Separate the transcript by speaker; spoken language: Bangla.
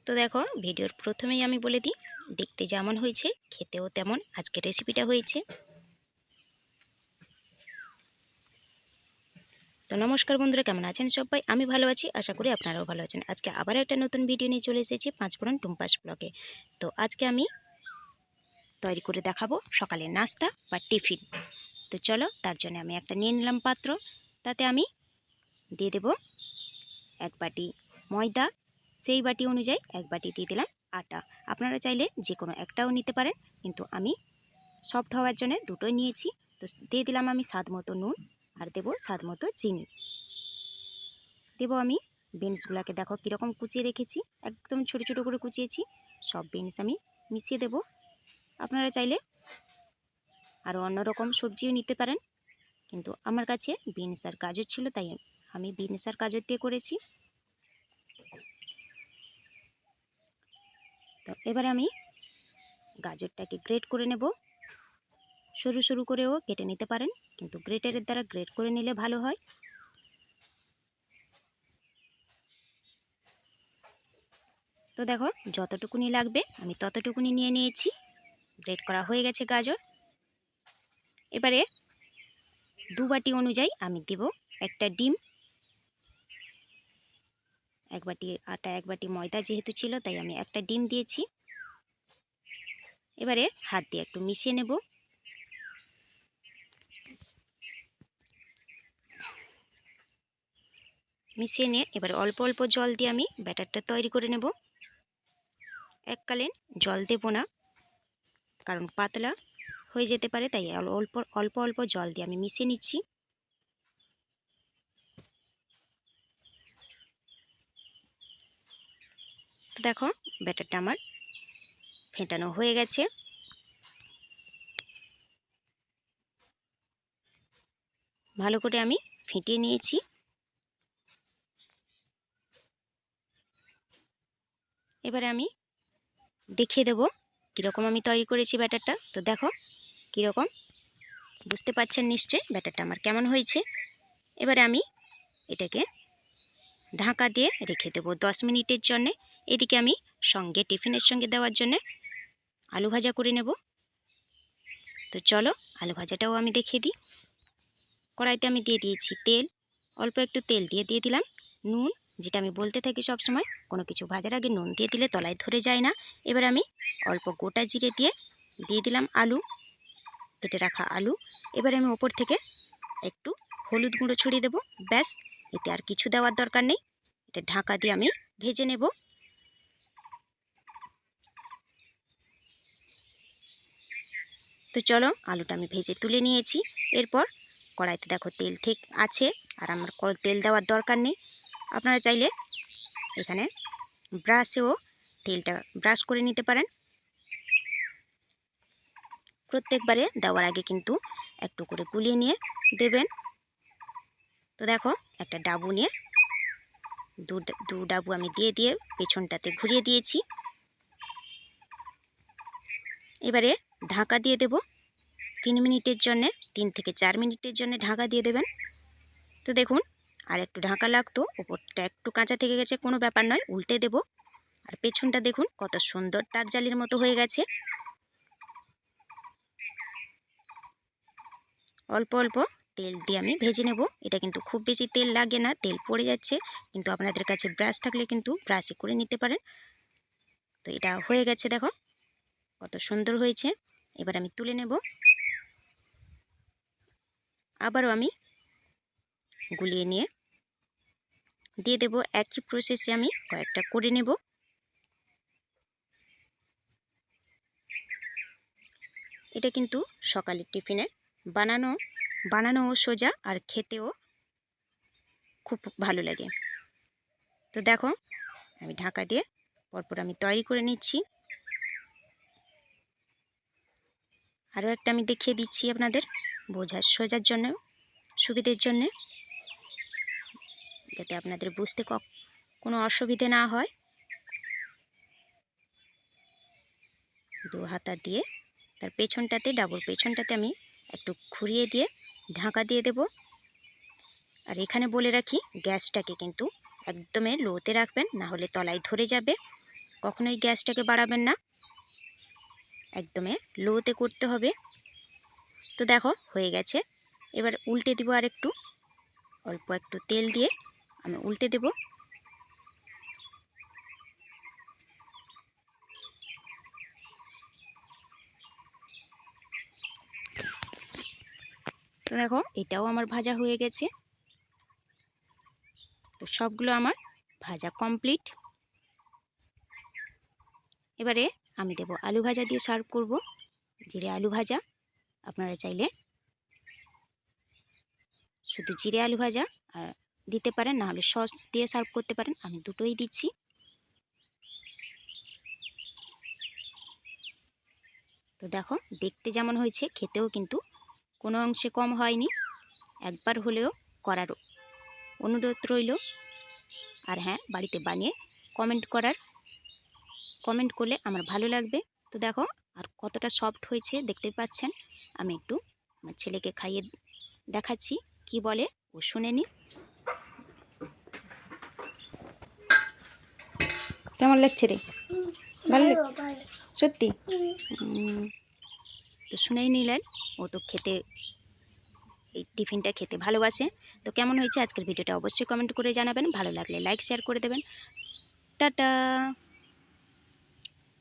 Speaker 1: তো দেখো ভিডিওর প্রথমেই আমি বলে দিই, দেখতে যেমন হয়েছে খেতেও তেমন আজকে রেসিপিটা হয়েছে। তো নমস্কার বন্ধুরা, কেমন আছেন সবাই? আমি ভালো আছি, আশা করি আপনারাও ভালো আছেন। আজকে আবার একটা নতুন ভিডিও নিয়ে চলে এসেছি পাঁচফোড়ন টুম্পাস ব্লগে। তো আজকে আমি তৈরি করে দেখাবো সকালের নাস্তা বা টিফিন। তো চলো, তার জন্য আমি একটা নিয়ে নিলাম পাত্র। তাতে আমি দিয়ে দেব এক বাটি ময়দা, সেই বাটি অনুযায়ী এক বাটি দিয়ে দিলাম আটা। আপনারা চাইলে যে কোনো একটাও নিতে পারেন, কিন্তু আমি সফট হওয়ার জন্য দুটোই নিয়েছি। তো দিয়ে দিলাম আমি স্বাদ মতো নুন, আর দেবো স্বাদ মতো চিনি। দেবো আমি বিনসগুলোকে, দেখো কীরকম কুচিয়ে রেখেছি, একদম ছোটো ছোটো করে কুচিয়েছি। সব বিনস আমি মিশিয়ে দেব। আপনারা চাইলে আরও অন্যরকম সবজিও নিতে পারেন, কিন্তু আমার কাছে বিনস আর গাজর ছিল, তাই আমি বিনস আর গাজর দিয়ে করেছি। তো এবারে আমি গাজরটাকে গ্রেট করে নেব। সরু সরু করেও কেটে নিতে পারেন, কিন্তু গ্রেটারের দ্বারা গ্রেট করে নিলে ভালো হয়। তো দেখো যতটুকুনি লাগবে আমি ততটুকুনি নিয়ে নিয়েছি। গ্রেট করা হয়ে গেছে গাজর। এবারে দু বাটি অনুযায়ী আমি দেব একটা ডিম। এক বাটি আটা এক বাটি ময়দা যেহেতু ছিল, তাই আমি একটা ডিম দিয়েছি। এবারে হাত দিয়ে একটু মিশিয়ে নেব। মিশিয়ে নিয়ে এবারে অল্প অল্প জল দিয়ে আমি ব্যাটারটা তৈরি করে নেব। এককালীন জল দেব না, কারণ পাতলা হয়ে যেতে পারে, তাই অল্প অল্প অল্প জল দিয়ে আমি মিশিয়ে নিচ্ছি। তো দেখো ব্যাটারটা আমার ফেটানো হয়ে গেছে। ভালো করে আমি ফেটিয়ে নিয়েছি। এবারে আমি দেখিয়ে দেবো কীরকম আমি তৈরি করেছি ব্যাটারটা। তো দেখো কীরকম, বুঝতে পারছেন নিশ্চয়ই ব্যাটারটা আমার কেমন হয়েছে। এবারে আমি এটাকে ঢাকা দিয়ে রেখে দেবো 10 মিনিটের জন্যে। এদিকে আমি সঙ্গে টিফিনের সঙ্গে দেওয়ার জন্যে আলু ভাজা করে নেব। তো চলো আলু ভাজাটাও আমি দেখিয়ে দিই। কড়াইতে আমি দিয়ে দিয়েছি তেল, অল্প একটু তেল দিয়ে দিলাম নুন, যেটা আমি বলতে থাকি সব সময়, কোনো কিছু ভাজার আগে নুন দিয়ে দিলে তলায় ধরে যায় না। এবার আমি অল্প গোটা জিরে দিয়ে দিলাম আলু, কেটে রাখা আলু। এবার আমি ওপর থেকে একটু হলুদ গুঁড়ো ছড়িয়ে দেবো। ব্যাস, এতে আর কিছু দেওয়ার দরকার নেই। এটা ঢাকা দিয়ে আমি ভেজে নেব। তো চলো আলুটা আমি ভেজে তুলে নিয়েছি। এরপর কড়াইতে দেখো তেল ঠিক আছে, আর আমার তেল দেওয়ার দরকার নেই। আপনারা চাইলে এখানে ব্রাশেও তেলটা ব্রাশ করে নিতে পারেন। প্রত্যেকবারে দেওয়ার আগে কিন্তু একটু করে গুলিয়ে নিয়ে দেবেন। তো দেখো একটা ডাবু নিয়ে দু ডাবু আমি দিয়ে পেছনটাতে ঘুরিয়ে দিয়েছি। এবারে ঢাকা দিয়ে দেব 3 মিনিটের জন্যে, 3 থেকে 4 মিনিটের জন্য ঢাকা দিয়ে দেবেন। তো দেখুন আর একটু ঢাকা লাগতো, ওপরটা একটু কাঁচা থেকে গেছে, কোনো ব্যাপার নয়, উল্টে দেব। আর পেছনটা দেখুন কত সুন্দর তার জালির মতো হয়ে গেছে। অল্প অল্প তেল দিয়ে আমি ভেজে নেব। এটা কিন্তু খুব বেশি তেল লাগে না, তেল পড়ে যাচ্ছে, কিন্তু আপনাদের কাছে ব্রাশ থাকলে কিন্তু ব্রাশে করে নিতে পারেন। তো এটা হয়ে গেছে, দেখো কত সুন্দর হয়েছে। এবার আমি তুলে নেব। আবারও আমি গুলিয়ে নিয়ে দিয়ে দেব। একই প্রসেসে আমি কয়েকটা করে নেব। এটা কিন্তু সকালের টিফিনে বানানোও সোজা, আর খেতেও খুব ভালো লাগে। তো দেখো আমি ঢাকা দিয়ে পরপর আমি তৈরি করে নিচ্ছি। আরও একটা আমি দেখিয়ে দিচ্ছি আপনাদের সোজার জন্য, সুবিধের জন্য, যাতে আপনাদের বুঝতে কোনো অসুবিধে না হয়। দু হাতা দিয়ে তার পেছনটাতে, ডাবুর পেছনটাতে আমি একটু ঘুরিয়ে দিয়ে ঢাকা দিয়ে দেব। আর এখানে বলে রাখি, গ্যাসটাকে কিন্তু একদমই লোতে রাখবেন, না হলে তলায় ধরে যাবে। কখনোই গ্যাসটাকে বাড়াবেন না, একদমই লোতে করতে হবে। তো দেখো হয়ে গেছে। এবার উল্টে দিব, আর একটু অল্প একটু তেল দিয়ে আমি উল্টে দেব। তো দেখো এটাও আমার ভাজা হয়ে গেছে। তো সবগুলো আমার ভাজা কমপ্লিট। এবারে আমি দেব আলু ভাজা দিয়ে সার্ভ করব, জিরে আলু ভাজা। আপনারা চাইলে শুধু জিরে আলু ভাজা আর দিতে পারেন, না হলে সস দিয়ে সার্ভ করতে পারেন। আমি দুটোই দিচ্ছি। তো দেখো দেখতে যেমন হয়েছে, খেতেও কিন্তু কোনো অংশে কম হয়নি। একবার হলেও করার অনুরোধ রইল। আর হ্যাঁ, বাড়িতে বানিয়ে কমেন্ট করলে আমার ভালো লাগবে। তো দেখো আর কতটা সফট হয়েছে দেখতে পাচ্ছেন। আমি একটু আমার ছেলেকে খাইয়ে দেখাচ্ছি, কি বলে ও শুনে নি। কেমন লাগছে রে? ভালো সত্যি? তো শুনেই নিলেন, ও তো খেতে, এই টিফিনটা খেতে ভালোবাসে। তো কেমন হয়েছে আজকের ভিডিওটা অবশ্যই কমেন্ট করে জানাবেন। ভালো লাগলে লাইক শেয়ার করে দেবেন। টাটা।